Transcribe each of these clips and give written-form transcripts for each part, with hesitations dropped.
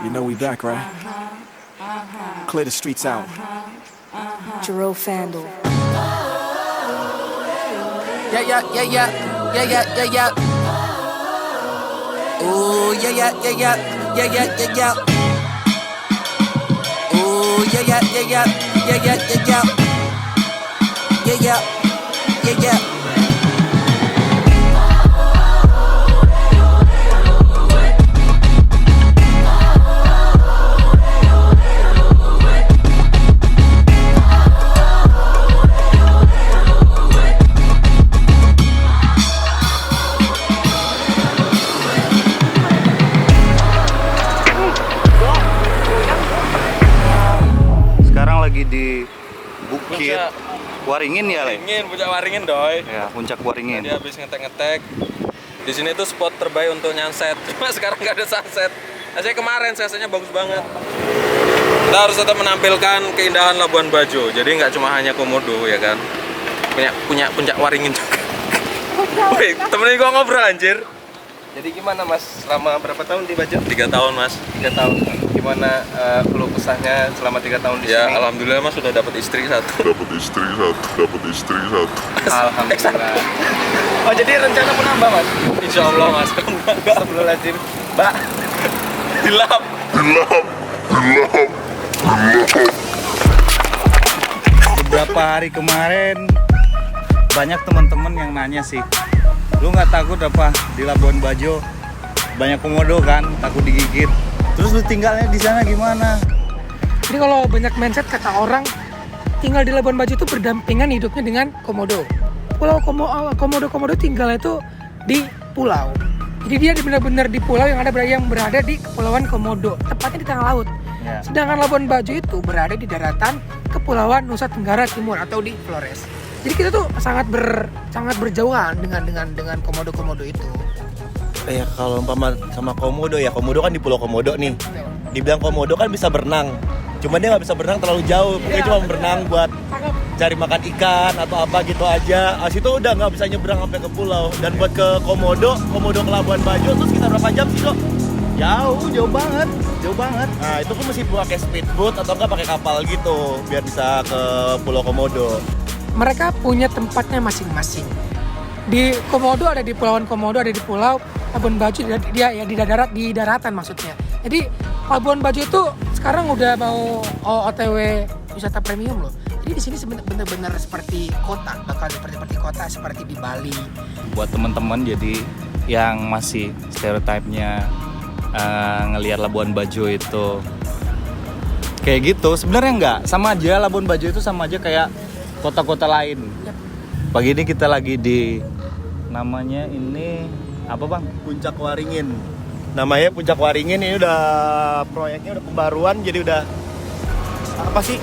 You know we back, right? Clear the streets out. Jerome Fandle. Yeah, yeah, yeah, yeah, yeah, yeah, yeah, yeah. Oh, yeah, yeah, yeah, yeah, yeah, yeah, yeah, yeah. Oh, yeah, yeah, yeah, yeah, yeah, yeah, yeah, yeah. Yeah, yeah, yeah, yeah. Lagi di Bukit Waringin ya, Le? Puncak Waringin, doi. Ya, Puncak Waringin. Tadi habis ngetek-ngetek. Di sini tuh spot terbaik untuk nyanset. Cuma sekarang nggak ada sunset. Saya kemarin sunsetnya bagus banget. Kita harus tetap menampilkan keindahan Labuan Bajo. Jadi nggak cuma hanya Komodo, ya kan? Punya Puncak Waringin juga. Woi, temenin gua ngobrol anjir. Jadi gimana Mas, selama berapa tahun di Bajo? 3 tahun Mas. 3 tahun. Gimana keluh kesahnya selama 3 tahun di Ya, sini? alhamdulillah Mas sudah dapat istri satu. Dapat istri satu. Alhamdulillah. Oh, jadi rencana menambah Mas? Insya Allah Mas. Astagfirullahaladzim. Mbak, Dilap. Beberapa hari kemarin banyak teman-teman yang nanya sih, lu nggak takut apa di Labuan Bajo banyak komodo kan, takut digigit, terus lu tinggalnya di sana gimana? Jadi kalau banyak mindset kata orang tinggal di Labuan Bajo itu berdampingan hidupnya dengan komodo. Komodo tinggal itu di pulau. Jadi dia benar-benar di pulau yang berada di Kepulauan Komodo, tepatnya di tengah laut. Ya. Sedangkan Labuan Bajo itu berada di daratan Kepulauan Nusa Tenggara Timur atau di Flores. Jadi kita tuh sangat berjauhan dengan komodo-komodo itu. Ya kalau umpama sama komodo ya, komodo kan di Pulau Komodo nih. Dibilang komodo kan bisa berenang. Cuman dia nggak bisa berenang terlalu jauh. Pokoknya cuma berenang buat cari makan ikan atau apa gitu aja. Abis itu udah nggak bisa nyebrang sampai ke pulau. Dan buat ke Komodo ke Labuan Bajo tuh sekitar berapa jam sih kok? Jauh banget. Nah itu kan mesti pakai speedboat atau enggak pakai kapal gitu biar bisa ke Pulau Komodo. Mereka punya tempatnya masing-masing. Di Komodo ada di Pulauan Komodo, ada di Pulau Labuan Bajo dia ya di daratan maksudnya. Jadi Labuan Bajo itu sekarang udah mau OTW wisata premium loh. Jadi di sini benar-benar seperti kota, bakal seperti kota seperti di Bali. Buat teman-teman jadi yang masih stereotipnya ngelihat Labuan Bajo itu kayak gitu, sebenarnya enggak, sama aja. Labuan Bajo itu sama aja kayak kota-kota lain. Yep. Pagi ini kita lagi di namanya ini apa Bang? Puncak Waringin. Namanya Puncak Waringin, ini udah proyeknya udah pembaruan, jadi udah apa sih?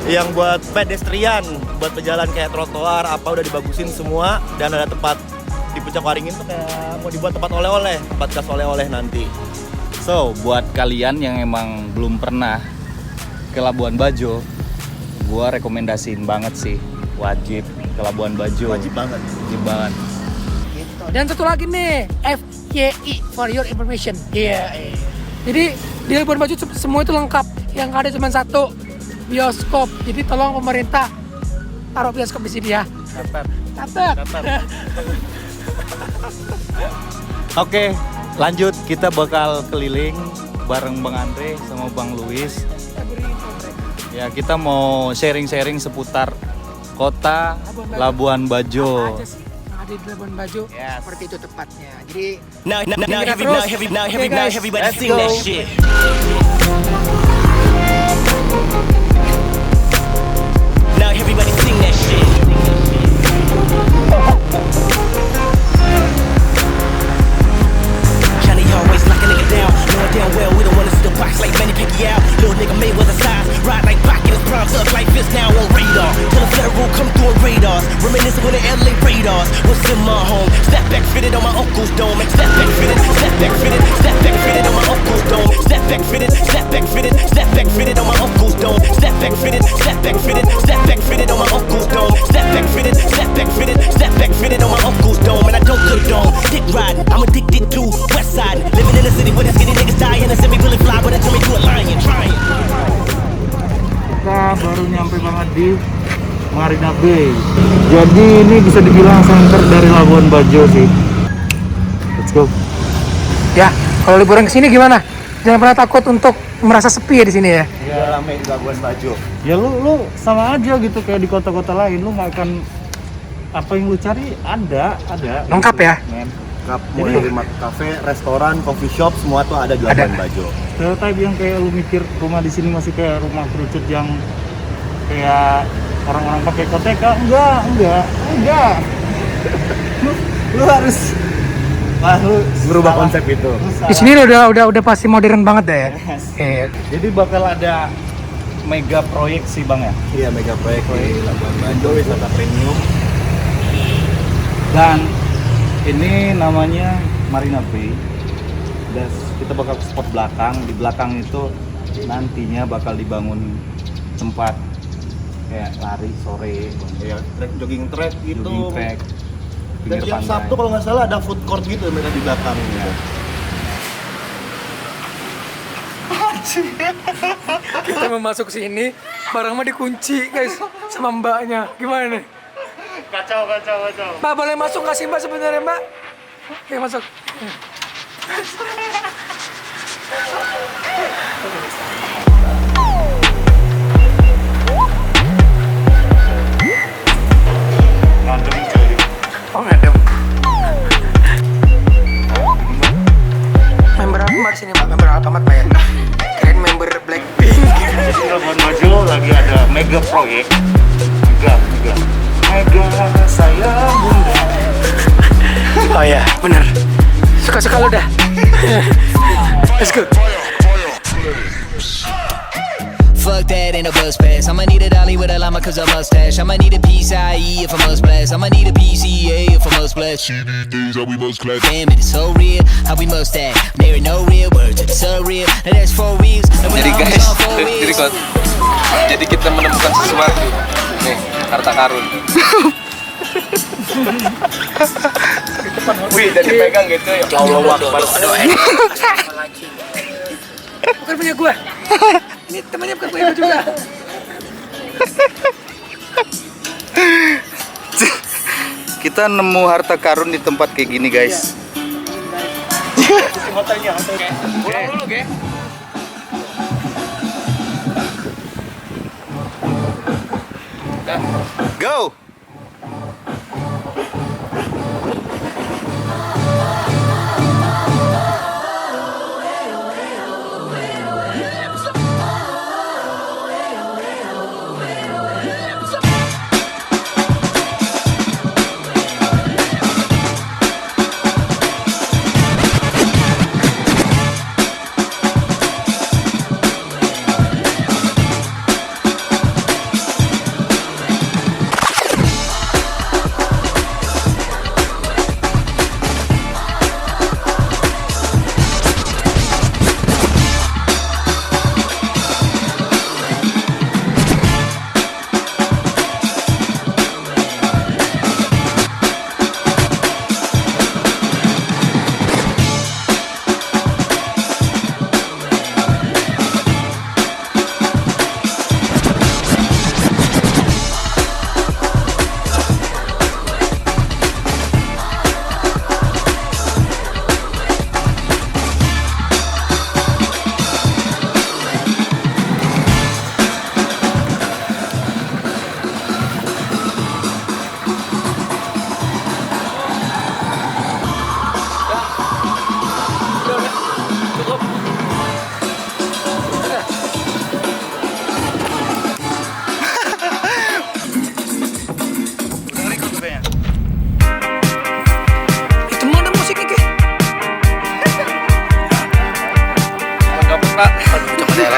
Yang buat pedestrian, buat pejalan kayak trotoar apa udah dibagusin semua, dan ada tempat di Puncak Waringin tuh kayak mau dibuat tempat oleh-oleh, tempat khas oleh-oleh nanti. So, buat kalian yang emang belum pernah ke Labuan Bajo, gua rekomendasiin banget sih, wajib ke Labuan Bajo. Wajib banget. Gitu. Dan satu lagi nih, FYI for your information. Iya. Yeah. Jadi di Labuan Bajo semua itu lengkap. Yang ada cuma satu, bioskop. Jadi tolong pemerintah taruh bioskop di sini ya. Catat. Oke, lanjut, kita bakal keliling bareng Bang Andre sama Bang Luis. Ya, kita mau sharing-sharing seputar kota Labuan Bajo. Apa aja sih yang ada di Labuan Bajo? Yes. Seperti itu tepatnya. Jadi Now guys, everybody Let's go. shit. Now everybody sing that shit. Johnny always lock a nigga down, knowing damn well we don't wanna see the box like Manny Pacquiao. Little nigga Mayweather size, ride like Pac in his prime, thug like this now on radar. Till the federal come through on radars, reminiscing with the LA Raiders. What's in my home? Step back fitted on my uncle's dome. Step back fitted on my uncle's dome. Step back fitted on my uncle's dome. Step back fitted on my uncle's dome. Step back fitted on my uncle's dome. And I don't condone dick riding, I'm addicted to West Side, living in Marina Bay. Jadi ini bisa dibilang center dari Labuan Bajo sih. Let's go. Ya, kalau liburan ke sini gimana? Jangan pernah takut untuk merasa sepi ya di sini ya. Iya, rame di Labuan Bajo. Ya lu sama aja gitu kayak di kota-kota lain, lu nggak akan apa yang lu cari ada. Lengkap ya? Men. Mulai dari kafe, restoran, coffee shop, semua tuh ada di Labuan Bajo. Stereotype yang kayak lu mikir rumah di sini masih kayak rumah kerucut yang kayak orang-orang pakai koteka, enggak. Lu harus Berubah konsep itu. Di sini udah pasti modern banget deh ya. Iya. Jadi bakal ada mega proyek sih Bang ya. Iya, mega proyek di Labuan Bajo, wisata premium. Dan ini namanya Marina Bay. Dan kita bakal ke spot belakang. Di belakang itu nantinya bakal dibangun tempat kayak lari sore, Iya, jogging track gitu. jogging track, Dan pinggir tiap pantai. Sabtu kalau nggak salah ada food court gitu mereka di belakang gitu. Kita mau masuk sini, barang mah dikunci guys sama mbaknya. Gimana nih? Kacau. Mbak boleh masuk nggak sih mbak sebenarnya mbak? Oke masuk. Oh ngadem. Member Alfamart di sini mbak, member Alfamart pak ya. Keren member Blackpink. Jadi Labuan Bajo lagi ada mega proyek. Mega sayang bunda. Oh ya, bener. Suka-suka lu dah. Let's go. Fuck that, ain't no bus pass. I'ma need a dolly with a llama cause a mustache. I'ma need a PCIe if I must blast. I'ma need a PCA if I must blast. Things that we must clap. Damn it, it's so real. How we must act. There ain't no real words, it's so real. Now that's 4 wheels. And when Jadi I'm guys, on 4 wheels. jadi kita menemukan sesuatu. Nih, harta karun. Wih, dan dipegang gitu ya. Allahu Akbar. Bukan punya gua. Ini temannya bukan punya gua juga. Kita nemu harta karun di tempat kayak gini guys. Pulang dulu, Ge. Go.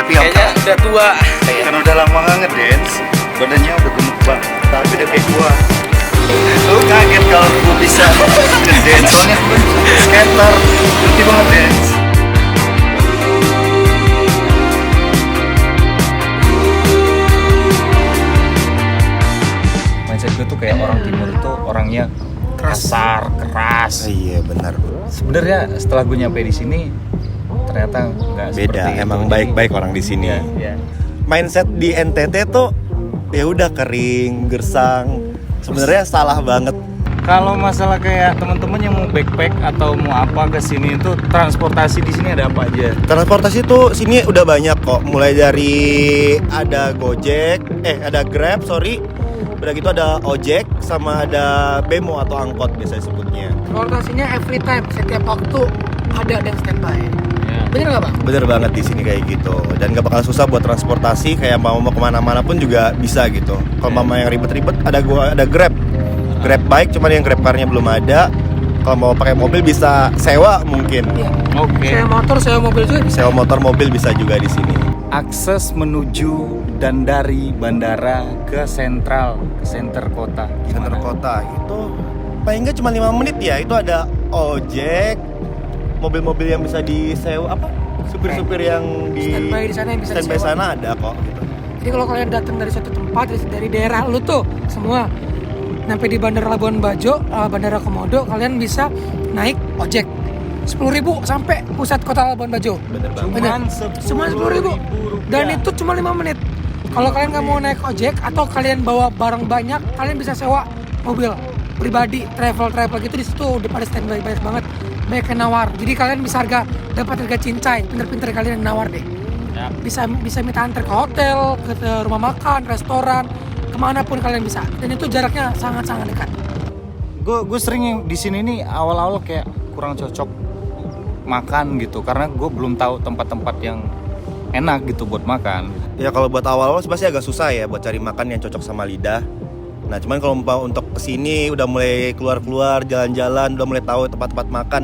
Kayaknya udah tua. Karena udah lama nggak ngedance, badannya udah gemuk banget. Tapi udah kayak gua. Lu kaget kalau gua bisa ngedance, soalnya gua kan skater, ngerti banget dance. Mindset gue tuh kayak orang timur itu orangnya kasar, keras. Iya, benar. Sebenarnya setelah gue nyampe di sini ternyata nggak Beda, seperti emang itu. baik-baik orang di sini. Iya. Mindset di NTT tuh ya udah kering, gersang. Sebenarnya salah banget. Kalau masalah kayak teman-teman yang mau backpack atau mau apa ke sini itu transportasi di sini ada apa aja? Transportasi tuh sini udah banyak kok. Mulai dari ada Gojek, ada Grab, udah gitu ada ojek sama ada bemo atau angkot biasa disebutnya. Transportasinya every time, setiap waktu ada dan standby. Ya. Bener nggak bang? Bener banget di sini kayak gitu. Dan gak bakal susah buat transportasi, kayak mau kemana-mana pun juga bisa gitu. Kalau mama yang ribet-ribet ada Grab bike, cuman yang Grab car-nya belum ada. Kalau mau pakai mobil bisa sewa mungkin. Iya. Oke. Sewa motor, sewa mobil juga bisa. Sewa motor mobil bisa juga di sini. Akses menuju dan dari bandara ke center kota. Center kota itu paling nggak cuma 5 menit ya. Itu ada ojek, mobil-mobil yang bisa disewa, supir-supir yang di Standby di sana yang bisa standby disewa. sana ada kok gitu. Jadi kalau kalian datang dari suatu tempat, dari daerah lu tuh semua sampai di Bandara Labuan Bajo, Bandara Komodo, kalian bisa naik ojek 10.000 sampai pusat kota Labuan Bajo. Bener banget. Cuma 10.000 dan itu cuma 5 menit. Kalau kalian nggak mau naik ojek atau kalian bawa barang banyak, kalian bisa sewa mobil pribadi, travel gitu di situ udah pada standby banyak banget, banyak yang nawar. Jadi kalian bisa dapat harga cincai, pinter-pinter kalian yang nawar deh. Ya. Bisa minta antar ke hotel, ke rumah makan, restoran, kemanapun kalian bisa. Dan itu jaraknya sangat-sangat dekat. Gue sering di sini nih awal-awal kayak kurang cocok makan gitu karena gue belum tahu tempat-tempat yang enak gitu buat makan. Ya kalau buat awal-awal pasti agak susah ya buat cari makan yang cocok sama lidah. Nah cuman kalau mau untuk kesini udah mulai keluar-keluar jalan-jalan, udah mulai tahu tempat-tempat makan,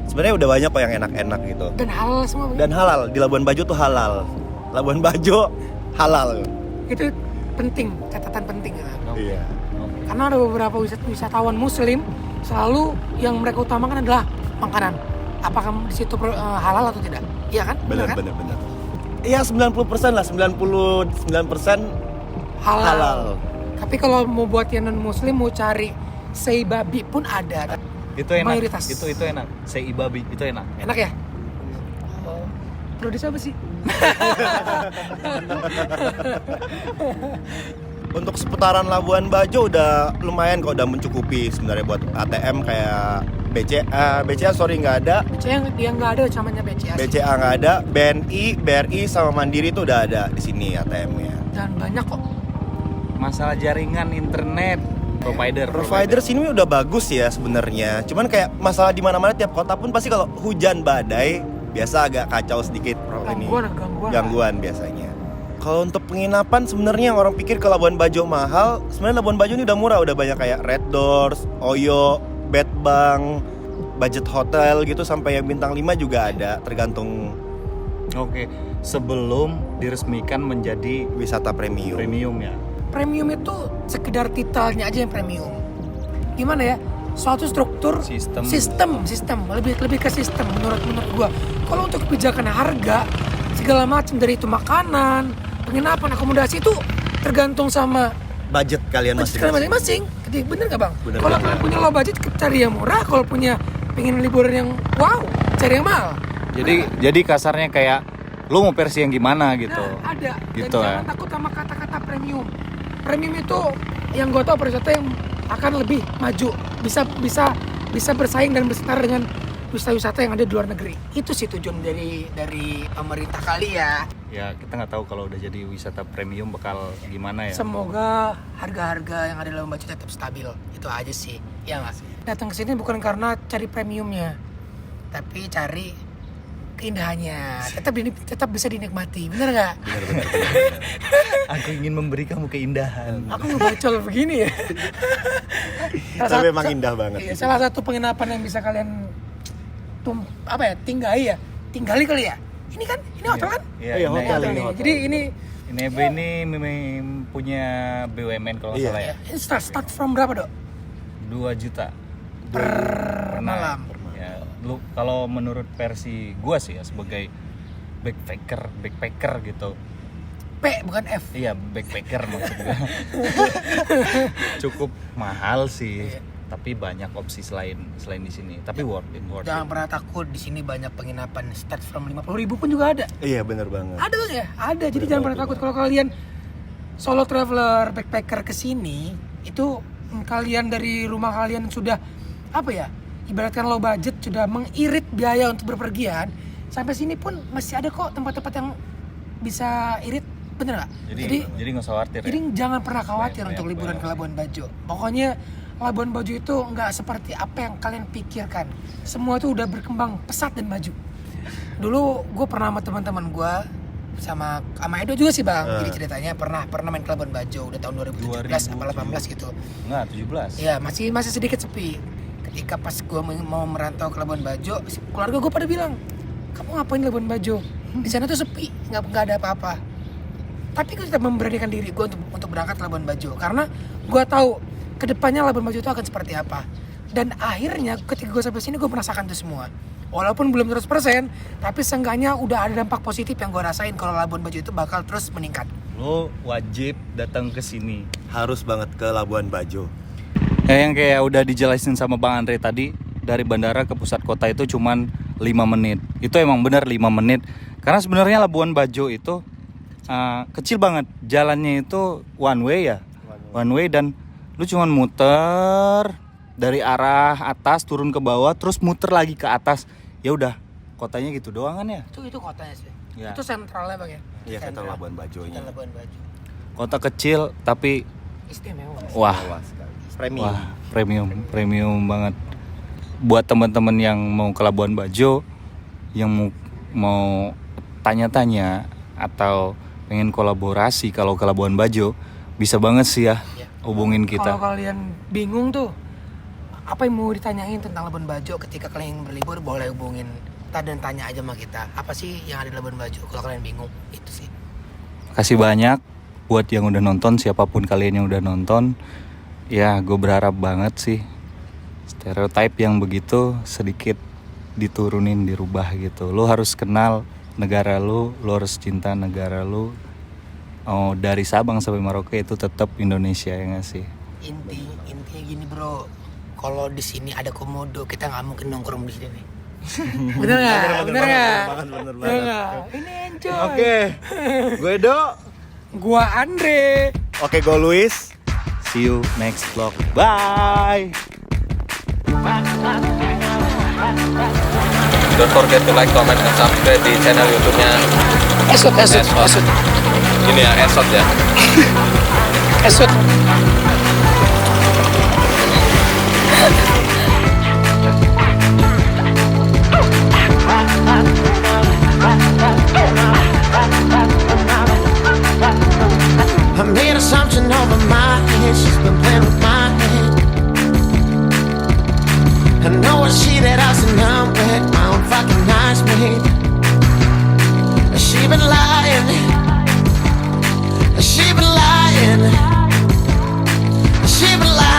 sebenarnya udah banyak kok yang enak-enak gitu. Dan halal semua. Dan halal, di Labuan Bajo tuh halal. Labuan Bajo halal. Itu penting, catatan penting. Iya. Karena ada beberapa wisatawan muslim selalu yang mereka utamakan adalah makanan. Apakah di situ halal atau tidak? Iya kan? Benar. Kan? Iya 90% lah, 99% halal. Tapi kalau mau buat yang non muslim mau cari sei babi pun ada. Itu enak. Mayoritas. Itu enak. Sei babi itu enak. Enak ya? Produser apa sih? Untuk seputaran Labuan Bajo udah lumayan kok, udah mencukupi sebenarnya buat ATM kayak BCA nggak ada. BCA nggak ada, namanya BCA. BCA nggak ada, BRI sama Mandiri tuh udah ada di sini ATM-nya. Dan banyak kok. Masalah jaringan internet, provider sini udah bagus ya sebenarnya. Cuman kayak masalah di mana-mana tiap kota pun pasti kalau hujan badai biasa agak kacau sedikit gangguan biasanya. Kalau untuk penginapan sebenarnya yang orang pikir ke Labuan Bajo mahal, sebenarnya Labuan Bajo ini udah murah, udah banyak kayak Red Doors, Oyo, Bedbang, budget hotel gitu sampai yang bintang 5 juga ada, tergantung. Oke, sebelum diresmikan menjadi Wisata premium ya. Premium itu sekedar titelnya aja yang premium. Gimana ya? Suatu struktur, sistem lebih ke sistem menurut gua. Kalau untuk kebijakan harga segala macam dari itu makanan, penginapan, akomodasi itu tergantung sama budget kalian masing-masing. Bener gak bang? Bener Kalau kalian punya low budget cari yang murah, kalau punya pengen liburan yang wow cari yang mahal. Jadi kasarnya kayak lu mau versi yang gimana gitu. Nah, ada. Gitu. Dan jangan takut sama kata-kata premium. Premium itu yang gue tau pariwisata yang akan lebih maju, bisa bersaing dan bersetara dengan wisata-wisata yang ada di luar negeri. Itu sih tujuan dari pemerintah kali ya. Ya kita nggak tahu kalau udah jadi wisata premium bakal gimana ya. Semoga harga-harga yang ada di Labuan Bajo tetap stabil. Itu aja sih. Ya nggak sih. Datang ke sini bukan karena cari premiumnya, tapi cari keindahannya. Tetap bisa dinikmati. Bener nggak? Bener. Aku ingin memberi kamu keindahan. Aku ngebacol begini ya. Tapi emang indah banget. Iya, salah satu penginapan yang bisa kalian tinggali kali ya. Ini hotel kan? Iya, hotel ini. hotel. Jadi ini Inebe ini punya BUMN kalau nggak salah ya. Ini start from berapa, Dok? 2 juta Per malam. Ya, lu kalau menurut versi gua sih ya sebagai backpacker gitu. P bukan F. Iya, backpacker maksud gua. Cukup mahal sih. Tapi banyak opsi selain di sini. Tapi worth it. Jangan pernah takut, di sini banyak penginapan start from 50.000 pun juga ada. Iya bener banget. Ada tuh ya, ada. Jadi jangan pernah takut kalau kalian solo traveler backpacker ke sini itu kalian dari rumah kalian sudah apa ya? Ibaratkan low budget sudah mengirit biaya untuk berpergian, sampai sini pun masih ada kok tempat-tempat yang bisa irit, bener nggak? Jadi nggak usah khawatir. Jadi jangan pernah khawatir untuk Banyak liburan ke Labuan Bajo. Pokoknya Labuan Bajo itu nggak seperti apa yang kalian pikirkan. Semua itu udah berkembang pesat dan maju. Dulu gue pernah sama teman-teman gue sama Edo juga sih bang. Jadi ceritanya pernah main ke Labuan Bajo udah tahun 2017 atau 18 gitu. Enggak, 17. Iya masih sedikit sepi. Ketika pas gue mau merantau ke Labuan Bajo, keluarga gue pada bilang, kamu ngapain di Labuan Bajo? Di sana tuh sepi, nggak ada apa-apa. Tapi gue tetap memberanikan diri gue untuk berangkat ke Labuan Bajo karena gue tahu kedepannya Labuan Bajo itu akan seperti apa. Dan akhirnya ketika gue sampai sini gue merasakan itu semua. Walaupun belum 100%, tapi seenggaknya udah ada dampak positif yang gue rasain kalau Labuan Bajo itu bakal terus meningkat. Lo wajib datang ke sini. Harus banget ke Labuan Bajo. Yang kayak udah dijelasin sama Bang Andre tadi, dari bandara ke pusat kota itu cuman 5 menit. Itu emang benar 5 menit. Karena sebenarnya Labuan Bajo itu kecil banget. Jalannya itu one way ya. One way dan lu cuman muter dari arah atas turun ke bawah terus muter lagi ke atas. Ya udah, kotanya gitu doang kan ya? Itu kotanya sih. Ya. Itu sentralnya bang ya? Iya, sentral Labuan Bajonya. Labuan Bajo. Kota kecil tapi Istimewa. wah, Premium. wah premium banget. Buat teman-teman yang mau ke Labuan Bajo, yang mau tanya-tanya atau pengen kolaborasi kalau ke Labuan Bajo, bisa banget sih ya hubungin kita. Kalau kalian bingung tuh apa yang mau ditanyain tentang Labuan Bajo ketika kalian ingin berlibur, boleh hubungin kita dan tanya aja sama kita apa sih yang ada di Labuan Bajo kalau kalian bingung. Itu sih. Kasih banyak buat yang udah nonton, siapapun kalian yang udah nonton. Ya gue berharap banget sih stereotype yang begitu sedikit diturunin, dirubah gitu. Lo harus kenal negara lo harus cinta negara lo. Oh, dari Sabang sampai Merauke itu tetap Indonesia ya nggak sih? Intinya gini bro, kalau di sini ada komodo kita nggak mungkin nongkrong di sini. Bener nggak? Bener nggak? Ini enjoy. Oke. Gue Do. Gua Andre. Oke, gue Luis. See you next vlog. Bye. Don't forget to like, comment, and subscribe di channel YouTube-nya Esot. ini ya, Esot ya. Esot. I made assumption over my head. She's been playing with my head. I know it's she that I said I'm with. My own fucking eyes made. She been lying. She been lying. She been lying.